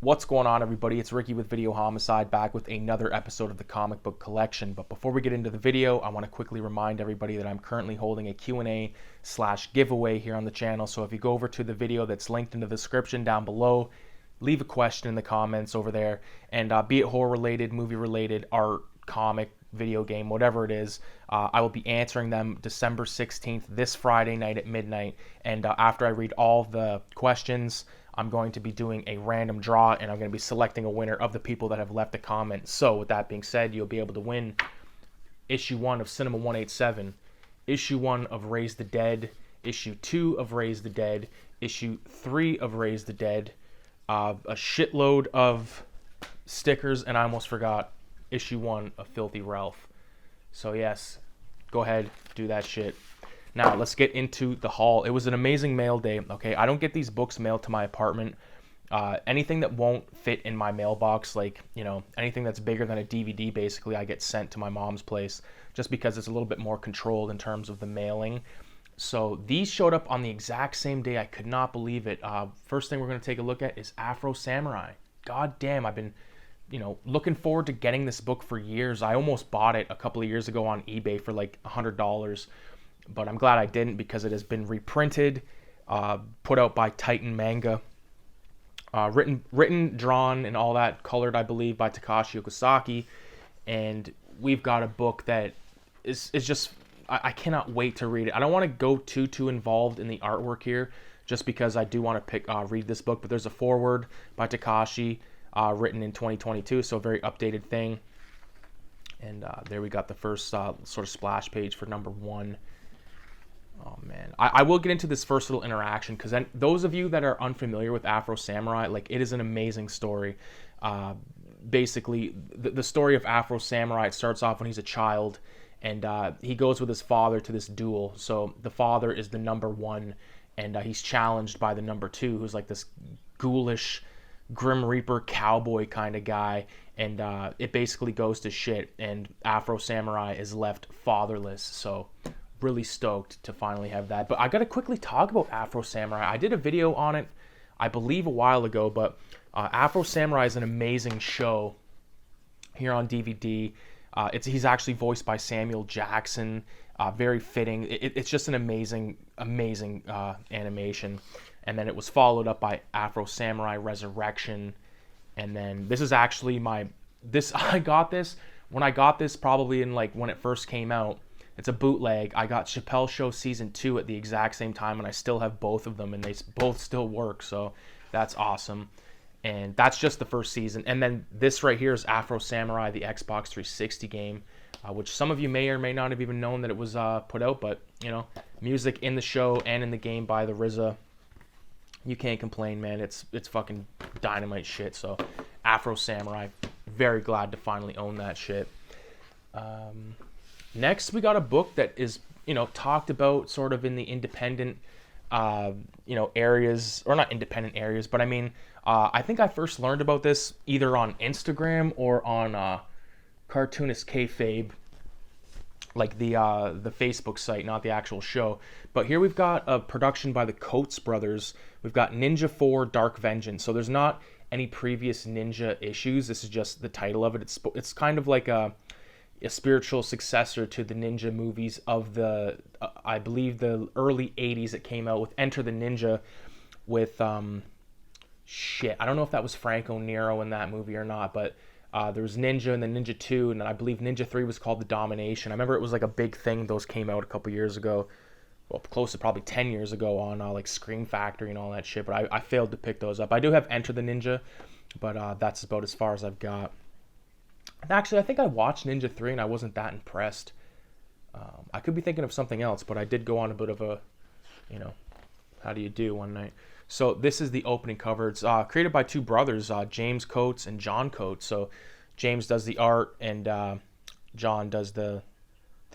What's going on, everybody? It's Ricky with Videohomicide, back with another episode of the comic book collection. But before we get into the video, I want to quickly remind everybody that I'm currently holding a Q&A/giveaway here on the channel. So if you go over to the video that's linked in the description down below, leave a question in the comments over there, and be it horror related, movie related, art, comic, video game, whatever it is, I will be answering them December 16th, this Friday night at midnight. And after I read all the questions, I'm going to be doing a random draw, and I'm going to be selecting a winner of the people that have left a comment. So with that being said, you'll be able to win issue 1 of Cinema 187, issue 1 of Raise the Dead, issue 2 of Raise the Dead, issue 3 of Raise the Dead, a shitload of stickers, and I almost forgot issue 1 of Filthy Ralph. So yes, go ahead, do that shit. Now, let's get into the haul. It was an amazing mail day, okay? I don't get these books mailed to my apartment. Anything that won't fit in my mailbox, like, you know, anything that's bigger than a DVD, basically, I get sent to my mom's place just because it's a little bit more controlled in terms of the mailing. So these showed up on the exact same day. I could not believe it. First thing we're going to take a look at is Afro Samurai. God damn, I've been, looking forward to getting this book for years. I almost bought it a couple of years ago on eBay for like $100. But I'm glad I didn't, because it has been reprinted, put out by Titan Manga, written, drawn, and all that, colored, I believe, by Takashi Okazaki. And we've got a book that is just, I cannot wait to read it. I don't want to go too involved in the artwork here, just because I do want to read this book. But there's a foreword by Takashi, written in 2022, so a very updated thing. And there we got the first sort of splash page for number 1. Oh man, I will get into this first little interaction, because then those of you that are unfamiliar with Afro Samurai, like, it is an amazing story. Basically, the story of Afro Samurai, it starts off when he's a child, and he goes with his father to this duel. So the father is the number 1, and he's challenged by the number 2, who's like this ghoulish Grim Reaper cowboy kind of guy, and it basically goes to shit, and Afro Samurai is left fatherless. So really stoked to finally have that. But I gotta quickly talk about Afro Samurai. I did a video on it, I believe, a while ago, but Afro Samurai is an amazing show here on DVD. He's actually voiced by Samuel Jackson. Very fitting. It's just an amazing animation. And then it was followed up by Afro Samurai Resurrection. And then this is actually I got this when I got this, probably in like when it first came out. It's a bootleg. I got Chappelle Show Season 2 at the exact same time, and I still have both of them, and they both still work, so that's awesome. And that's just the first season. And then this right here is Afro Samurai, the Xbox 360 game, which some of you may or may not have even known that it was put out, but, music in the show and in the game by the RZA. You can't complain, man. It's fucking dynamite shit. So Afro Samurai, very glad to finally own that shit. Next, we got a book that is, talked about sort of in the independent, areas, or not independent areas, but I mean, I think I first learned about this either on Instagram or on Cartoonist Kayfabe, like the Facebook site, not the actual show. But here we've got a production by the Coates brothers. We've got Ninja 4 Dark Vengeance. So there's not any previous Ninja issues. This is just the title of it. It's kind of like a spiritual successor to the Ninja movies of the, I believe, the early 80s that came out, with Enter the Ninja with, I don't know if that was Franco Nero in that movie or not, but there was Ninja and then Ninja 2, and then I believe Ninja 3 was called The Domination. I remember it was like a big thing. Those came out a couple years ago, well, close to probably 10 years ago on like Scream Factory and all that shit, but I failed to pick those up. I do have Enter the Ninja, but that's about as far as I've got. Actually, I think I watched Ninja 3 and I wasn't that impressed. I could be thinking of something else, but I did go on a bit of a, how do you do one night. So this is the opening cover. It's created by two brothers, James Coates and John Coates. So James does the art, and John does the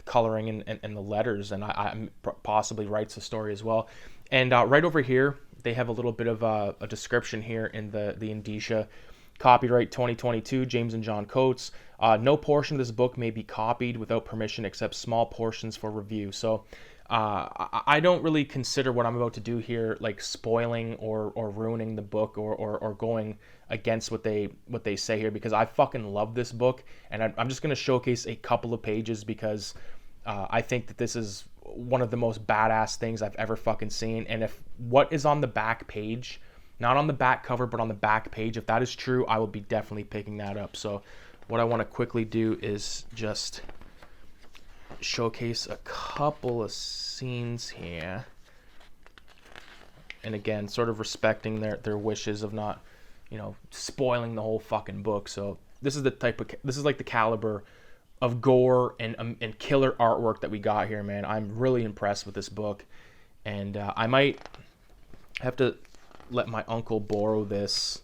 coloring and the letters, and I possibly writes the story as well. And right over here, they have a little bit of a description here in the indicia. Copyright 2022, James and John Coates. No portion of this book may be copied without permission except small portions for review. So I don't really consider what I'm about to do here like spoiling or ruining the book or going against what they say here, because I fucking love this book, and I'm just going to showcase a couple of pages because I think that this is one of the most badass things I've ever fucking seen. And if what is on the back page, not on the back cover but on the back page, if that is true, I will be definitely picking that up. So what I want to quickly do is just showcase a couple of scenes here, and again, sort of respecting their wishes of not, you know, spoiling the whole fucking book. So this is like the caliber of gore and killer artwork that we got here, man. I'm really impressed with this book, and I might have to let my uncle borrow this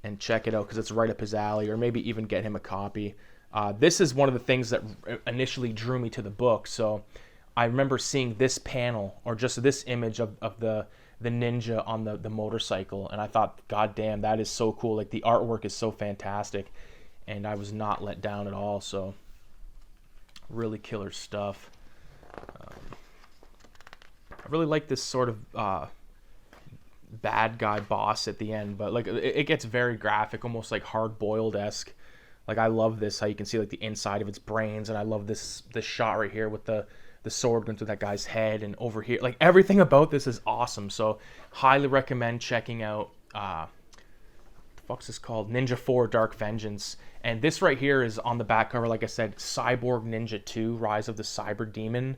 and check it out because it's right up his alley, or maybe even get him a copy. This is one of the things that initially drew me to the book. So I remember seeing this panel, or just this image of the ninja on the motorcycle, and I thought, God damn, that is so cool. Like, the artwork is so fantastic, and I was not let down at all. So really killer stuff. I really like this sort of bad guy boss at the end, but like it gets very graphic, almost like hard-boiled-esque. Like, I love this, how you can see like the inside of its brains, and I love this shot right here with the sword going through that guy's head, and over here, like, everything about this is awesome. So highly recommend checking out what the fuck's this called, Ninja 4 Dark Vengeance. And this right here is on the back cover, like I said, Cyborg Ninja 2 Rise of the Cyber Demon.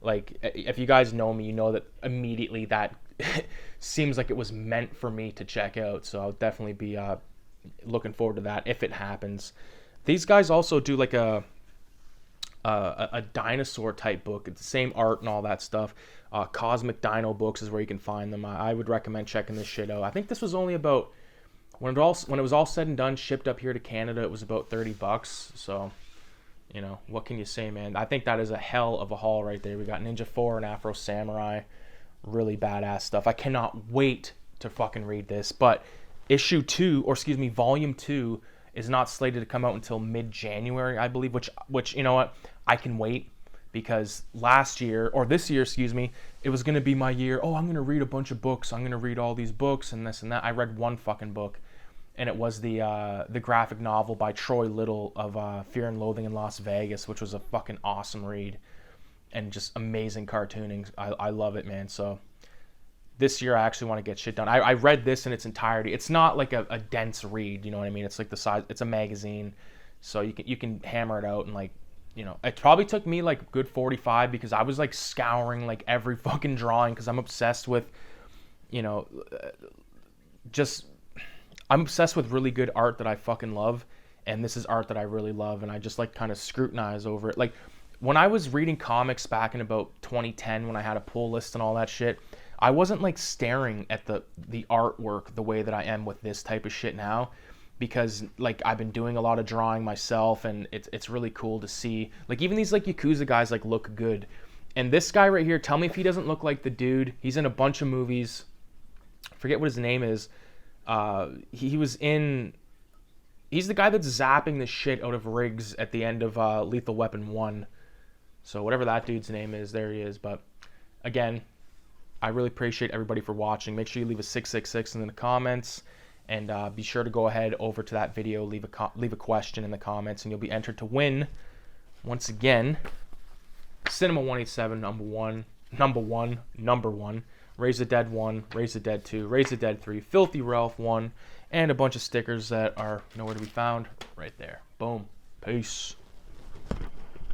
Like, if you guys know me, you know that immediately that seems like it was meant for me to check out. So I'll definitely be looking forward to that if it happens. These guys also do like a dinosaur type book. It's the same art and all that stuff. Cosmic Dino Books is where you can find them. I would recommend checking this shit out. I think this was only about, when it was all said and done, shipped up here to Canada, it was about $30. So, you know, what can you say, man? I think that is a hell of a haul right there. We got Ninja 4 and Afro Samurai. Really badass stuff. I cannot wait to fucking read this. But volume 2 is not slated to come out until mid-January, I believe, which you know what, I can wait, because this year, it was going to be my year. Oh, I'm going to read a bunch of books. I'm going to read all these books and this and that. I read one fucking book, and it was the graphic novel by Troy Little of Fear and Loathing in Las Vegas, which was a fucking awesome read, and just amazing cartooning. I love it, man. So this year I actually want to get shit done. I read this in its entirety. It's not like a dense read, you know what I mean? It's like the size, it's a magazine, so you can hammer it out, and like, you know, it probably took me like good 45, because I was like scouring like every fucking drawing, because I'm obsessed with, you know, I'm obsessed with really good art that I fucking love, and this is art that I really love, and I just like kind of scrutinize over it. Like, when I was reading comics back in about 2010, when I had a pull list and all that shit, I wasn't like staring at the artwork the way that I am with this type of shit now, because like I've been doing a lot of drawing myself, and it's really cool to see like even these like Yakuza guys like look good. And this guy right here, tell me if he doesn't look like the dude. He's in a bunch of movies. Forget what his name is. He's the guy that's zapping the shit out of Riggs at the end of Lethal Weapon 1. So whatever that dude's name is, there he is. But again, I really appreciate everybody for watching. Make sure you leave a 666 in the comments, and be sure to go ahead over to that video, leave a question in the comments, and you'll be entered to win, once again, Cinema 187 number one, Raise the Dead 1, Raise the Dead 2, Raise the Dead 3, Filthy Ralph 1, and a bunch of stickers that are nowhere to be found right there. Boom. Peace.